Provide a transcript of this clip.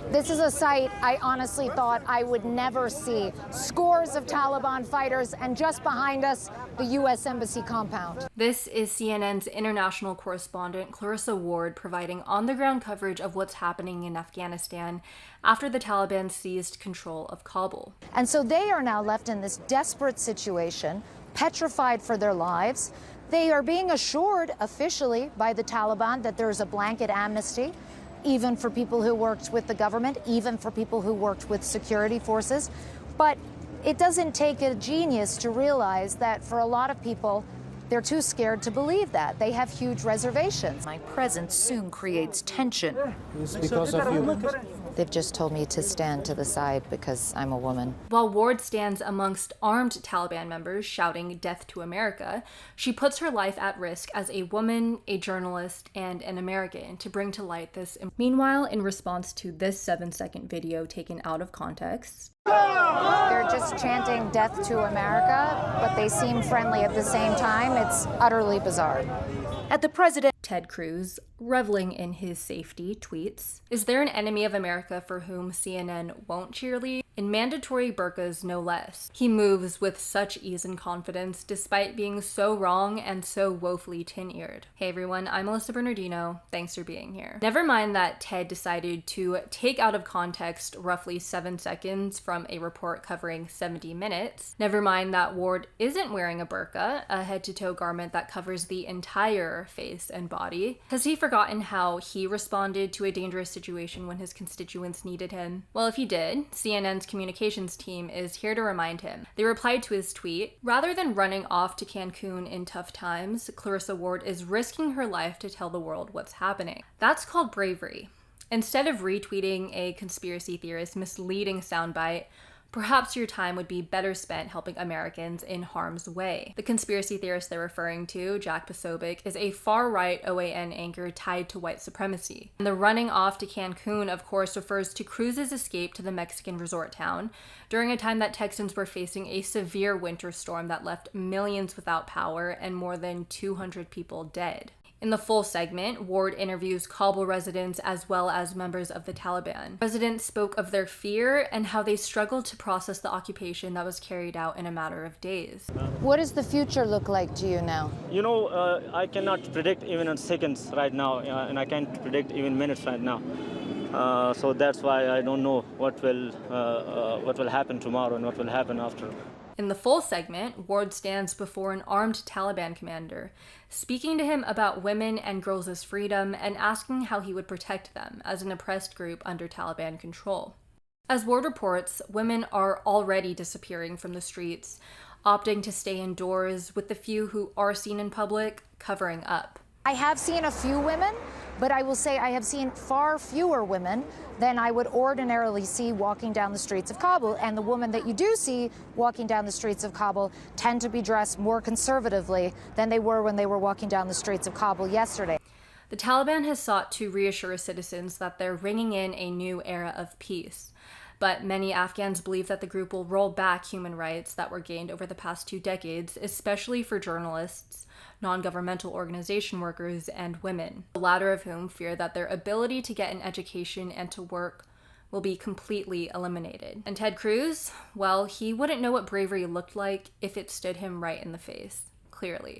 This is a sight I honestly thought I would never see. Scores of Taliban fighters, and just behind us, the U.S. Embassy compound. This is CNN's international correspondent, Clarissa providing on-the-ground coverage of what's happening in Afghanistan after the Taliban seized control of Kabul. And so they are now left in this desperate situation, petrified for their lives. They are being assured officially by the Taliban that there's a blanket amnesty, even for people who worked with the government, even for people who worked with security forces. But it doesn't take a genius to realize that for a lot of people, they're too scared to believe that. They have huge reservations. My presence soon creates tension. It's because of you. They've just told me to stand to the side because I'm a woman. While Ward stands amongst armed Taliban members shouting "Death to America," she puts her life at risk as a woman, a journalist, and an American to bring to light this. Meanwhile, in response to this 7-second video taken out of context, they're just chanting "Death to America," but they seem friendly at the same time. It's utterly bizarre. At the president, Ted Cruz, reveling in his safety, tweets, "Is there an enemy of America for whom CNN won't cheerlead? In mandatory burqas, no less. He moves with such ease and confidence, despite being so wrong and so woefully tin-eared." Hey everyone, I'm Alyssa Bernardino. Thanks for being here. Never mind that Ted decided to take out of context roughly 7 seconds from a report covering 70 minutes. Never mind that Ward isn't wearing a burqa, a head-to-toe garment that covers the entire face and body. Has he forgotten how he responded to a dangerous situation when his constituents needed him? Well, if he did, CNN's communications team is here to remind him. They replied to his tweet, "Rather than running off to Cancun in tough times, Clarissa Ward is risking her life to tell the world what's happening." That's called bravery. Instead of retweeting a conspiracy theorist misleading soundbite, perhaps your time would be better spent helping Americans in harm's way. The conspiracy theorist they're referring to, Jack Posobiec, is a far-right OAN anchor tied to white supremacy. And the running off to Cancun, of course, refers to Cruz's escape to the Mexican resort town during a time that Texans were facing a severe winter storm that left millions without power and more than 200 people dead. In the full segment, Ward interviews Kabul residents as well as members of the Taliban. Residents spoke of their fear and how they struggled to process the occupation that was carried out in a matter of days. what does the future look like to you now? I cannot predict even in seconds right now, and I can't predict even minutes right now. So that's why I don't know what will happen tomorrow and what will happen after. In the full segment, Ward stands before an armed Taliban commander, speaking to him about women and girls' freedom and asking how he would protect them as an oppressed group under Taliban control. As Ward reports, women are already disappearing from the streets, opting to stay indoors, with the few who are seen in public covering up. I have seen a few women, but I will say I have seen far fewer women than I would ordinarily see walking down the streets of Kabul. And the women that you do see walking down the streets of Kabul tend to be dressed more conservatively than they were when they were walking down the streets of Kabul yesterday. The Taliban has sought to reassure citizens that they're ringing in a new era of peace. But many Afghans believe that the group will roll back human rights that were gained over the past 2 decades, especially for journalists, non-governmental organization workers, and women, the latter of whom fear that their ability to get an education and to work will be completely eliminated. And Ted Cruz, well, he wouldn't know what bravery looked like if it stood him right in the face, clearly.